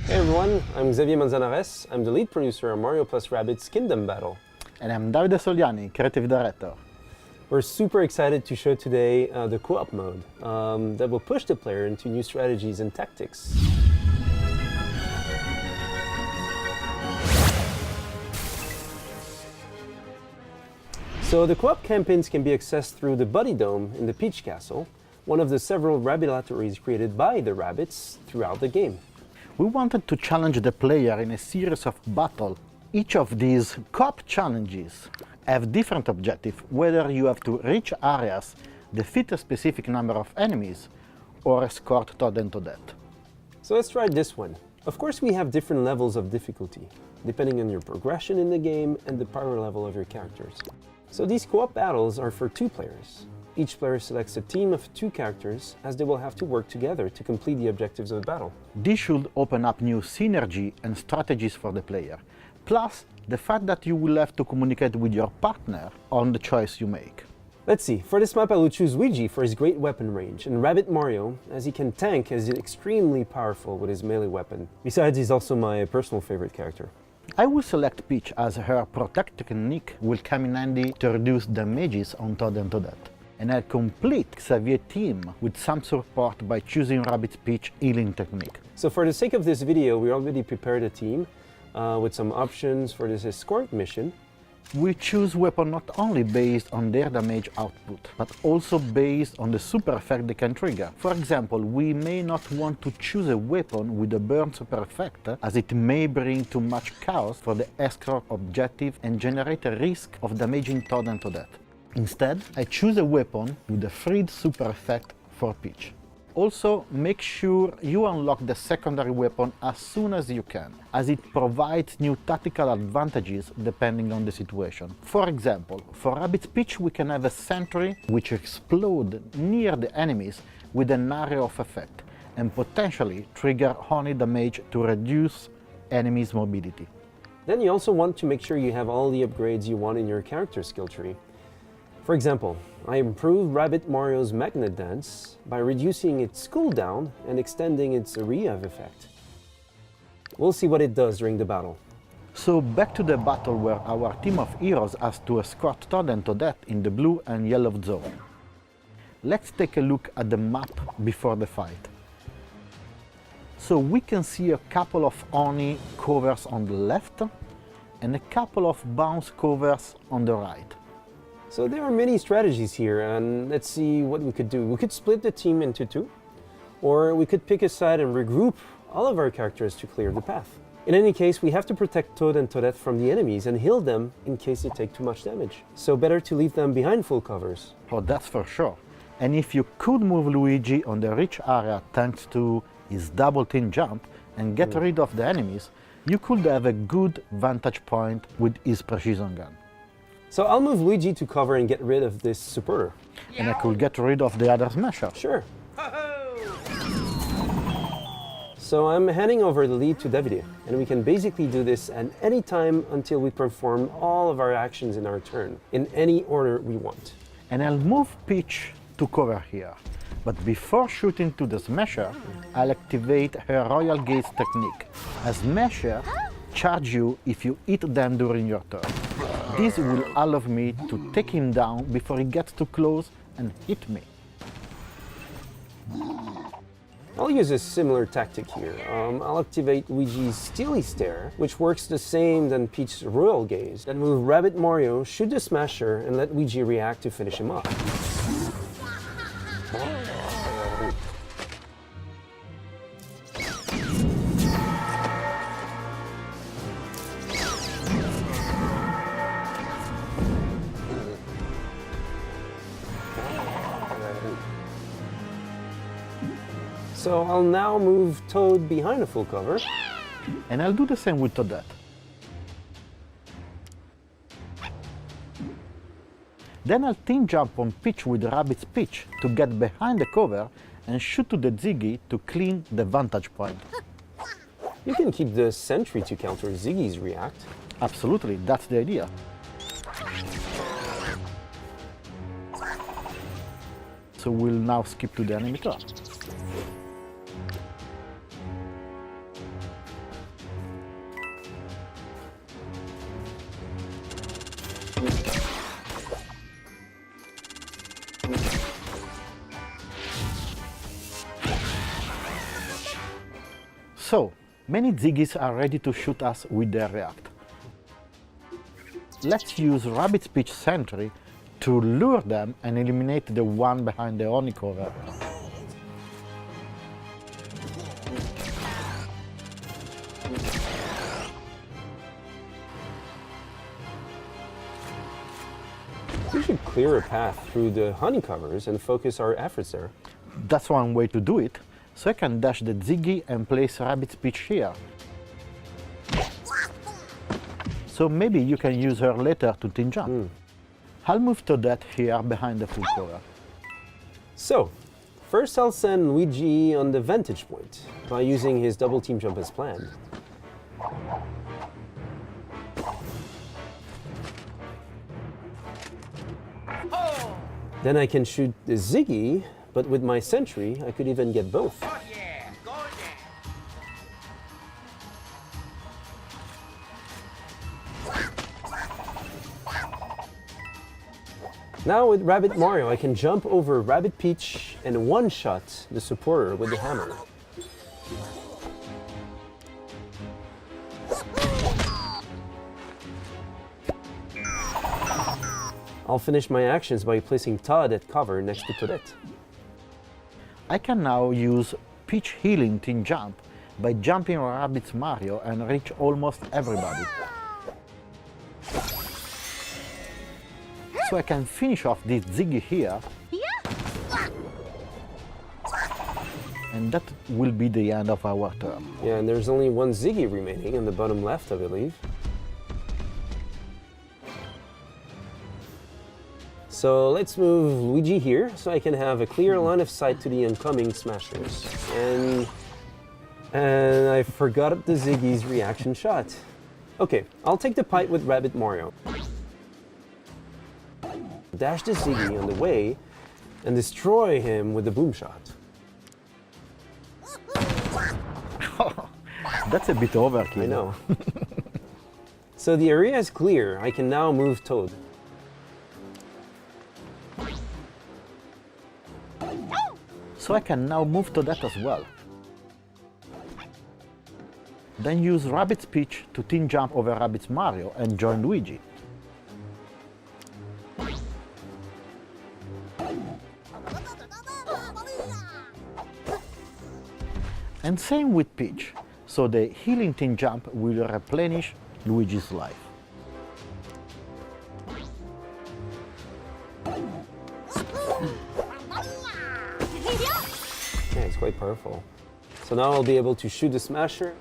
Hey everyone, I'm Xavier Manzanares. I'm the lead producer on Mario plus Rabbids Kingdom Battle. And I'm Davide Soliani, creative director. We're super excited to show today the co-op mode that will push the player into new strategies and tactics. So the co-op campaigns can be accessed through the Buddy Dome in the Peach Castle, one of the several Rabbids created by the Rabbids throughout the game. We wanted to challenge the player in a series of battles. Each of these co-op challenges have different objectives, whether you have to reach areas, defeat a specific number of enemies, or escort Toad and Toadette. So let's try this one. Of course, we have different levels of difficulty, depending on your progression in the game and the power level of your characters. So these co-op battles are for 2 players. Each player selects a team of 2 characters, as they will have to work together to complete the objectives of the battle. This should open up new synergy and strategies for the player, plus the fact that you will have to communicate with your partner on the choice you make. Let's see, for this map I will choose Luigi for his great weapon range, and Rabbid Mario, as he can tank, as he's extremely powerful with his melee weapon. Besides, he's also my personal favorite character. I will select Peach, as her protect technique will come in handy to reduce damages on Toad and Toadette. And I'll complete Xavier's team with some support by choosing Rabbids Peach healing technique. So for the sake of this video, we already prepared a team with some options for this escort mission. We choose weapons not only based on their damage output, but also based on the super effect they can trigger. For example, we may not want to choose a weapon with a burn super effect, as it may bring too much chaos for the escort objective and generate a risk of damaging Toad and Toadette. Instead, I choose a weapon with a freed super effect for Peach. Also, make sure you unlock the secondary weapon as soon as you can, as it provides new tactical advantages depending on the situation. For example, for Rabbids Peach we can have a sentry which explodes near the enemies with an area of effect, and potentially trigger honey damage to reduce enemies' mobility. Then you also want to make sure you have all the upgrades you want in your character skill tree. For example, I improved Rabbid Mario's Magnet Dance by reducing its cooldown and extending its area of effect. We'll see what it does during the battle. So back to the battle where our team of heroes has to escort Toad and Toadette in the blue and yellow zone. Let's take a look at the map before the fight. So we can see a couple of Oni covers on the left and a couple of bounce covers on the right. So there are many strategies here, and let's see what we could do. We could split the team into 2, or we could pick a side and regroup all of our characters to clear the path. In any case, we have to protect Toad and Toadette from the enemies and heal them in case they take too much damage. So better to leave them behind full covers. Oh, that's for sure. And if you could move Luigi on the rich area thanks to his double team jump and get rid of the enemies, you could have a good vantage point with his precision gun. So I'll move Luigi to cover and get rid of this supporter. And I could get rid of the other smasher. Sure. So I'm handing over the lead to Davide, and we can basically do this at any time until we perform all of our actions in our turn, in any order we want. And I'll move Peach to cover here. But before shooting to the smasher, I'll activate her Royal Gaze technique. A smasher charge you if you hit them during your turn. This will allow me to take him down before he gets too close and hit me. I'll use a similar tactic here. I'll activate Luigi's Steely Stare, which works the same than Peach's Royal Gaze. Then move Rabbid Mario, shoot the smasher, and let Luigi react to finish him off. So I'll now move Toad behind a full cover. And I'll do the same with Toadette. Then I'll team jump on Peach with Rabbids Peach to get behind the cover and shoot to the Ziggy to clean the vantage point. You can keep the sentry to counter Ziggy's react. Absolutely, that's the idea. So we'll now skip to the enemy turn. So, many Ziggies are ready to shoot us with their react. Let's use Rabbids Peach Sentry to lure them and eliminate the one behind the Oni cover. We should clear a path through the honey covers and focus our efforts there. That's one way to do it, so I can dash the Ziggy and place Rabbids Peach here. So maybe you can use her later to team jump. I'll move to that here behind the full cover. So, first I'll send Luigi on the vantage point by using his double team jump as planned. Then I can shoot the Ziggy, but with my sentry, I could even get both. Now with Rabbid Mario, I can jump over Rabbid Peach and one-shot the supporter with the hammer. I'll finish my actions by placing Todd at cover next to Toadette. I can now use Peach Healing Team Jump by jumping Rabbids Mario and reach almost everybody. So I can finish off this Ziggy here, and that will be the end of our turn. Yeah, and there's only one Ziggy remaining in the bottom left, I believe. So let's move Luigi here so I can have a clear line of sight to the incoming smashers. And I forgot the Ziggy's reaction shot. Okay, I'll take the pipe with Rabbid Mario. Dash the Ziggy on the way and destroy him with the boom shot. That's a bit overkill. I know. So the area is clear. I can now move Toad. So I can now move to that as well. Then use Rabbids Peach to team jump over Rabbids Mario and join Luigi. And same with Peach, so the healing team jump will replenish Luigi's life. Yeah, it's quite powerful. So now I'll be able to shoot the smasher.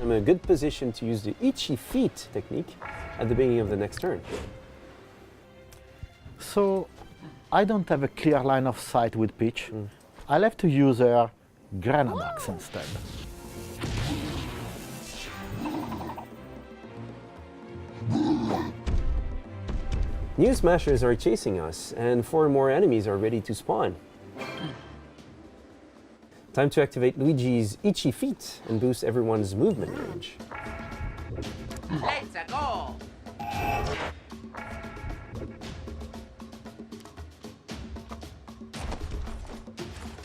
I'm in a good position to use the itchy feet technique at the beginning of the next turn. So I don't have a clear line of sight with Peach. I'll have to use her Grenadax instead. New smashers are chasing us, and 4 more enemies are ready to spawn. Time to activate Luigi's itchy feet and boost everyone's movement range. Let's go!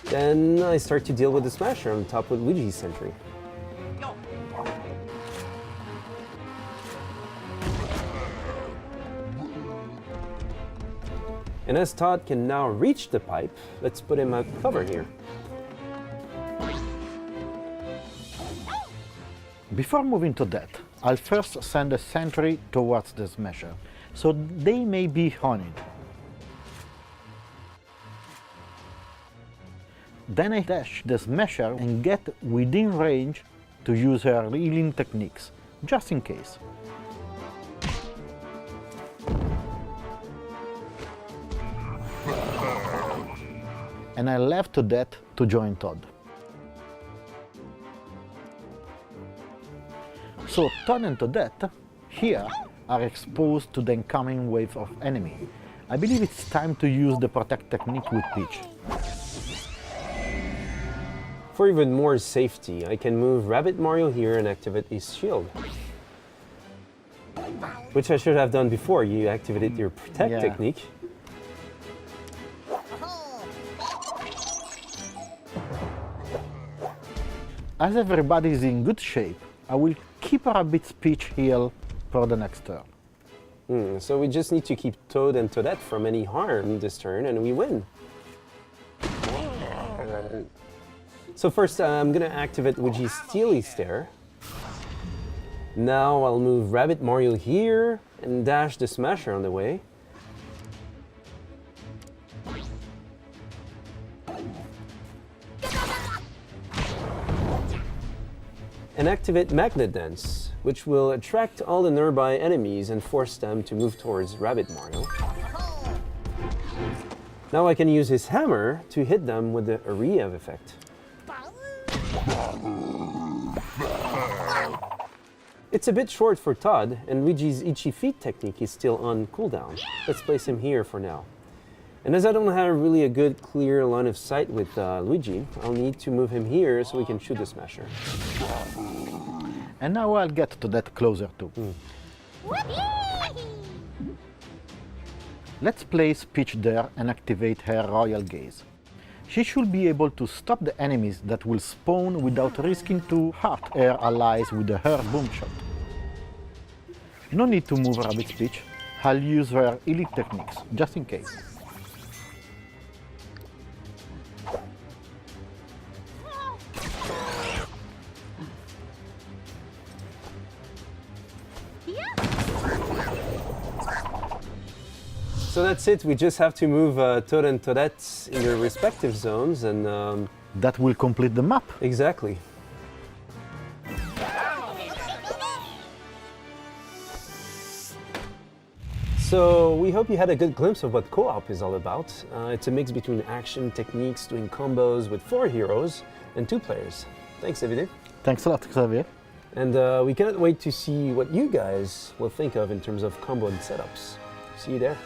Then I start to deal with the smasher on top with Luigi's sentry. Yo! And as Todd can now reach the pipe, let's put him at cover here. Before moving to that, I'll first send a sentry towards the smasher, so they may be honeyed. Then I dash the smasher and get within range to use her healing techniques, just in case. And I left to that to join Todd. So Todd and Toadette here are exposed to the incoming wave of enemy. I believe it's time to use the protect technique with Peach. For even more safety, I can move Rabbid Mario here and activate his shield. Which I should have done before you activated your protect Yeah. technique. As everybody is in good shape, I will keep Rabbids Peach heal for the next turn. So we just need to keep Toad and Toadette from any harm this turn, and we win. So first, I'm gonna activate Luigi's Steely Stare. Now I'll move Rabbit Mario here and dash the Smasher on the way. And activate Magnet Dance, which will attract all the nearby enemies and force them to move towards Rabbit Mario. Now I can use his hammer to hit them with the Ariev effect. It's a bit short for Todd, and Luigi's Itchy Feet technique is still on cooldown. Let's place him here for now. And as I don't have really a good clear line of sight with Luigi, I'll need to move him here so we can shoot the Smasher. And now I'll get to that closer too. Let's place Peach there and activate her Royal Gaze. She should be able to stop the enemies that will spawn without risking to hurt her allies with her boom shot. No need to move Rabbids Peach. I'll use her elite techniques, just in case. So that's it, we just have to move Toad and Toadette in their respective zones and... That will complete the map. Exactly. So we hope you had a good glimpse of what co-op is all about. It's a mix between action, techniques, doing combos with 4 heroes and 2 players. Thanks, David. Thanks a lot, Xavier. And we cannot wait to see what you guys will think of in terms of combo and setups. See you there.